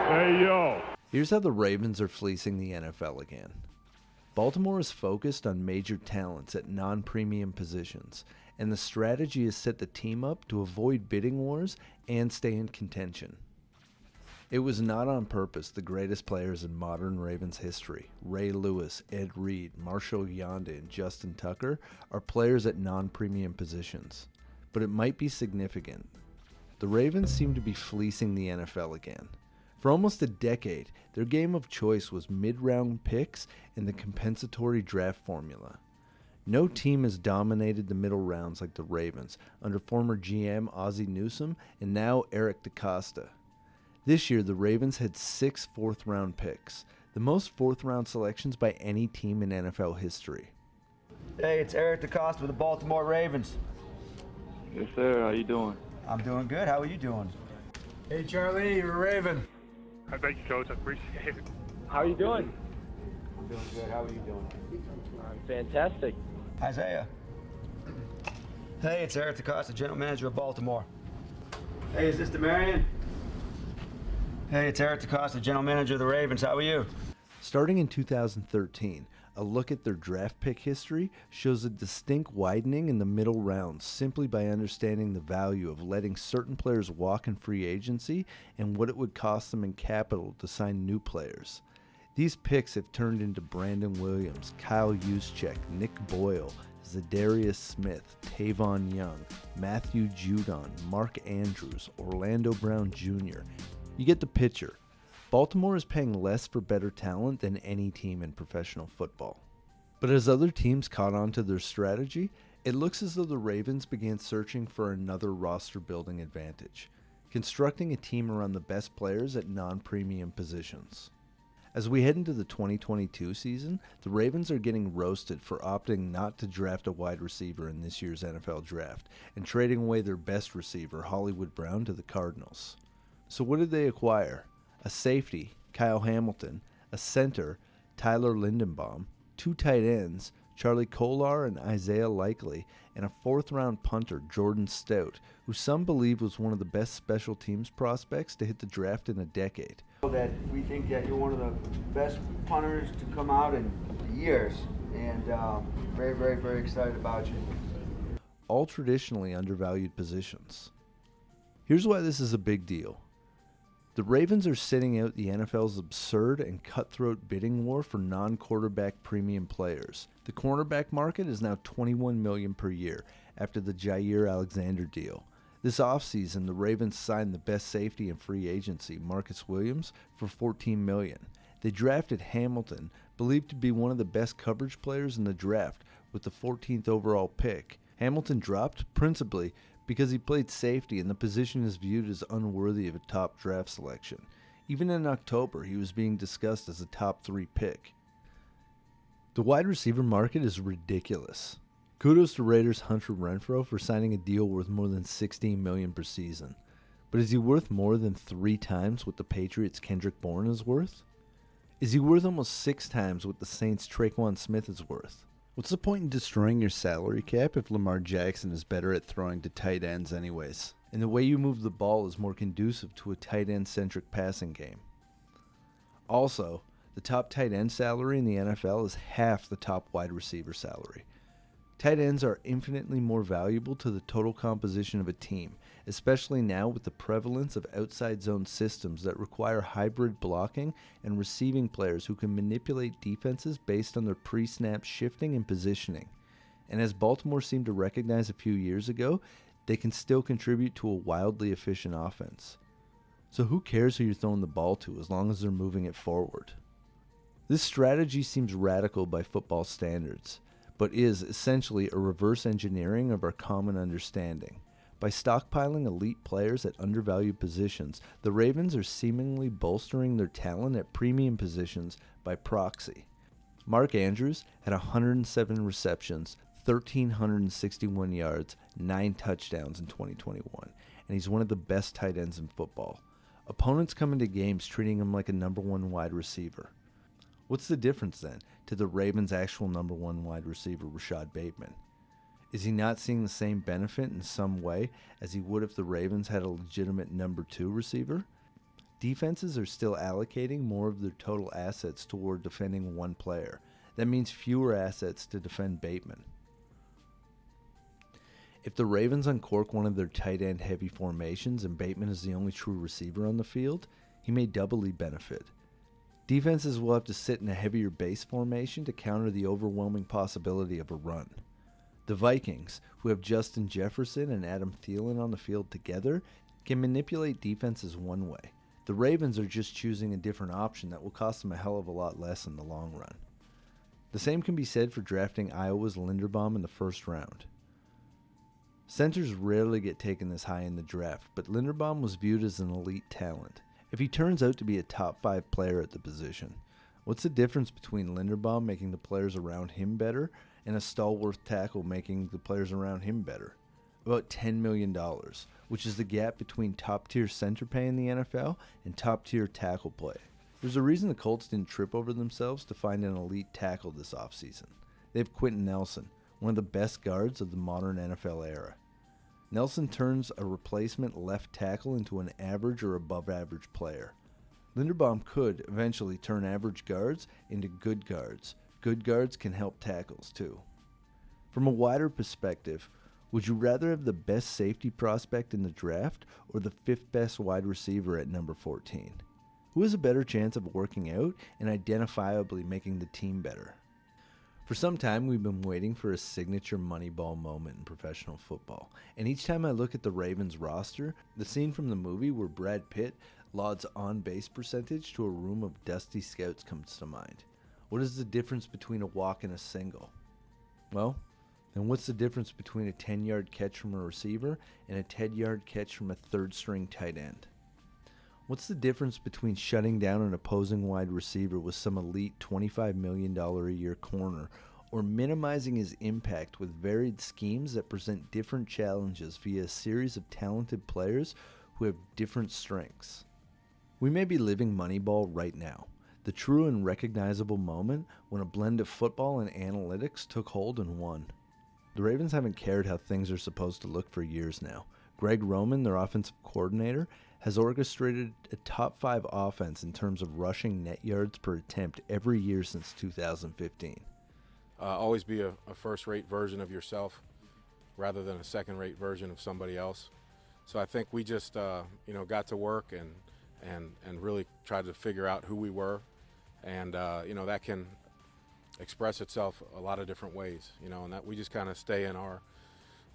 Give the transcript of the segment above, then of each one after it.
Hey, yo. Here's how the Ravens are fleecing the NFL again. Baltimore is focused on major talents at non-premium positions, and the strategy is set the team up to avoid bidding wars and stay in contention. It was not on purpose the greatest players in modern Ravens history, Ray Lewis, Ed Reed, Marshall Yanda, and Justin Tucker, are players at non-premium positions. But it might be significant. The Ravens seem to be fleecing the NFL again. For almost a decade, their game of choice was mid-round picks and the compensatory draft formula. No team has dominated the middle rounds like the Ravens under former GM Ozzie Newsome and now Eric DeCosta. This year, the Ravens had 6 fourth-round picks, the most fourth-round selections by any team in NFL history. Hey, it's Eric DeCosta with the Baltimore Ravens. Yes, sir. How you doing? I'm doing good. How are you doing? Hey, Charlie, you're a Raven. Thank you, Coach. I appreciate it. How are you doing? I'm doing good. How are you doing? I'm fantastic. Isaiah. Hey, it's Eric DeCosta, General Manager of Baltimore. Hey, is this DeMarion? Hey, it's Eric DeCosta, General Manager of the Ravens. How are you? Starting in 2013, a look at their draft pick history shows a distinct widening in the middle rounds simply by understanding the value of letting certain players walk in free agency and what it would cost them in capital to sign new players. These picks have turned into Brandon Williams, Kyle Juszczyk, Nick Boyle, Zadarius Smith, Tavon Young, Matthew Judon, Mark Andrews, Orlando Brown Jr. You get the picture. Baltimore is paying less for better talent than any team in professional football. But as other teams caught on to their strategy, it looks as though the Ravens began searching for another roster-building advantage, constructing a team around the best players at non-premium positions. As we head into the 2022 season, the Ravens are getting roasted for opting not to draft a wide receiver in this year's NFL draft and trading away their best receiver, Hollywood Brown, to the Cardinals. So what did they acquire? A safety, Kyle Hamilton, a center, Tyler Lindenbaum, 2 tight ends, Charlie Kolar and Isaiah Likely, and a 4th-round punter, Jordan Stout, who some believe was one of the best special teams prospects to hit the draft in a decade. That we think that you're one of the best punters to come out in years, and very, very, very excited about you. All traditionally undervalued positions. Here's why this is a big deal. The Ravens are sitting out the NFL's absurd and cutthroat bidding war for non-quarterback premium players. The cornerback market is now $21 million per year after the Jair Alexander deal. This offseason, the Ravens signed the best safety in free agency, Marcus Williams, for $14 million. They drafted Hamilton, believed to be one of the best coverage players in the draft, with the 14th overall pick. Hamilton dropped principally because he played safety and the position is viewed as unworthy of a top draft selection. Even in October, he was being discussed as a top 3 pick. The wide receiver market is ridiculous. Kudos to Raiders' Hunter Renfrow for signing a deal worth more than $16 million per season. But is he worth more than 3 times what the Patriots' Kendrick Bourne is worth? Is he worth almost 6 times what the Saints' Traquan Smith is worth? What's the point in destroying your salary cap if Lamar Jackson is better at throwing to tight ends anyways? And the way you move the ball is more conducive to a tight end-centric passing game. Also, the top tight end salary in the NFL is half the top wide receiver salary. Tight ends are infinitely more valuable to the total composition of a team, especially now with the prevalence of outside zone systems that require hybrid blocking and receiving players who can manipulate defenses based on their pre-snap shifting and positioning. And as Baltimore seemed to recognize a few years ago, they can still contribute to a wildly efficient offense. So who cares who you're throwing the ball to as long as they're moving it forward? This strategy seems radical by football standards, but is essentially a reverse engineering of our common understanding. By stockpiling elite players at undervalued positions, the Ravens are seemingly bolstering their talent at premium positions by proxy. Mark Andrews had 107 receptions, 1,361 yards, 9 touchdowns in 2021, and he's one of the best tight ends in football. Opponents come into games treating him like a number 1 wide receiver. What's the difference then to the Ravens' actual number 1 wide receiver, Rashad Bateman? Is he not seeing the same benefit in some way as he would if the Ravens had a legitimate number 2 receiver? Defenses are still allocating more of their total assets toward defending one player. That means fewer assets to defend Bateman. If the Ravens uncork one of their tight end heavy formations and Bateman is the only true receiver on the field, he may doubly benefit. Defenses will have to sit in a heavier base formation to counter the overwhelming possibility of a run. The Vikings, who have Justin Jefferson and Adam Thielen on the field together, can manipulate defenses one way. The Ravens are just choosing a different option that will cost them a hell of a lot less in the long run. The same can be said for drafting Iowa's Linderbaum in the first round. Centers rarely get taken this high in the draft, but Linderbaum was viewed as an elite talent. If he turns out to be a top 5 player at the position, what's the difference between Linderbaum making the players around him better and a stalwart tackle making the players around him better? About $10 million, which is the gap between top-tier center pay in the NFL and top-tier tackle play. There's a reason the Colts didn't trip over themselves to find an elite tackle this offseason. They have Quentin Nelson, one of the best guards of the modern NFL era. Nelson turns a replacement left tackle into an average or above-average player. Linderbaum could eventually turn average guards into good guards. Good guards can help tackles too. From a wider perspective, would you rather have the best safety prospect in the draft or the 5th best wide receiver at number 14? Who has a better chance of working out and identifiably making the team better? For some time, we've been waiting for a signature Moneyball moment in professional football, and each time I look at the Ravens roster, the scene from the movie where Brad Pitt lauds on-base percentage to a room of dusty scouts comes to mind. What is the difference between a walk and a single? Well, then what's the difference between a 10-yard catch from a receiver and a 10-yard catch from a third-string tight end? What's the difference between shutting down an opposing wide receiver with some elite $25 million a year corner or minimizing his impact with varied schemes that present different challenges via a series of talented players who have different strengths? We may be living Moneyball right now, the true and recognizable moment when a blend of football and analytics took hold and won. The Ravens haven't cared how things are supposed to look for years now. Greg Roman, their offensive coordinator, has orchestrated a top 5 offense in terms of rushing net yards per attempt every year since 2015. Always be a first-rate version of yourself rather than a second-rate version of somebody else. So I think we just got to work and really tried to figure out who we were, and that can express itself a lot of different ways. And that we just kind of stay in our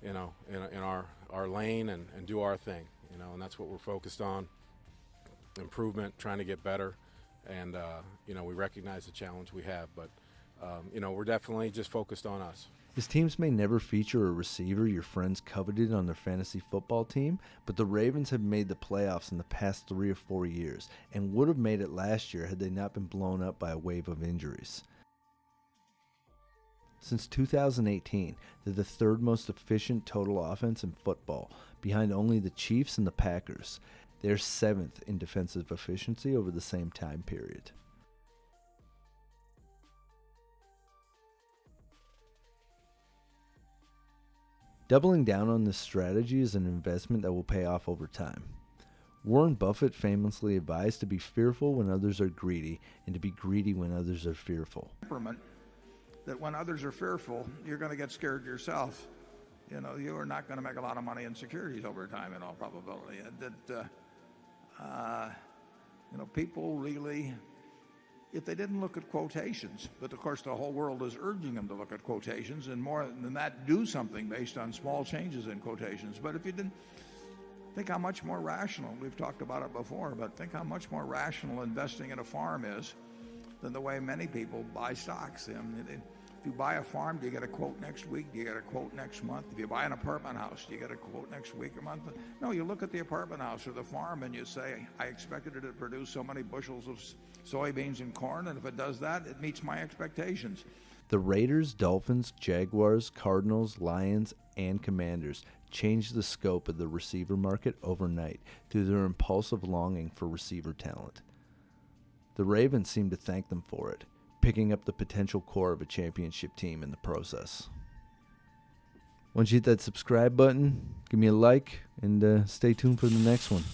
in our lane and do our thing. And that's what we're focused on: improvement, trying to get better, and we recognize the challenge we have, but we're definitely just focused on us. His teams may never feature a receiver your friends coveted on their fantasy football team, but the Ravens have made the playoffs in the past 3 or 4 years and would have made it last year had they not been blown up by a wave of injuries. Since 2018, they're the 3rd most efficient total offense in football, behind only the Chiefs and the Packers. They're 7th in defensive efficiency over the same time period. Doubling down on this strategy is an investment that will pay off over time. Warren Buffett famously advised to be fearful when others are greedy and to be greedy when others are fearful. That when others are fearful, you're going to get scared yourself. You are not going to make a lot of money in securities over time in all probability. People really, if they didn't look at quotations, but of course the whole world is urging them to look at quotations, and more than that, do something based on small changes in quotations. But if you didn't, think how much more rational, we've talked about it before, but think how much more rational investing in a farm is than the way many people buy stocks. If you buy a farm, do you get a quote next week? Do you get a quote next month? If you buy an apartment house, do you get a quote next week or month? No, you look at the apartment house or the farm and you say, I expected it to produce so many bushels of soybeans and corn, and if it does that, it meets my expectations. The Raiders, Dolphins, Jaguars, Cardinals, Lions, and Commanders changed the scope of the receiver market overnight through their impulsive longing for receiver talent. The Ravens seem to thank them for it, picking up the potential core of a championship team in the process. Once you hit that subscribe button, give me a like, and stay tuned for the next one.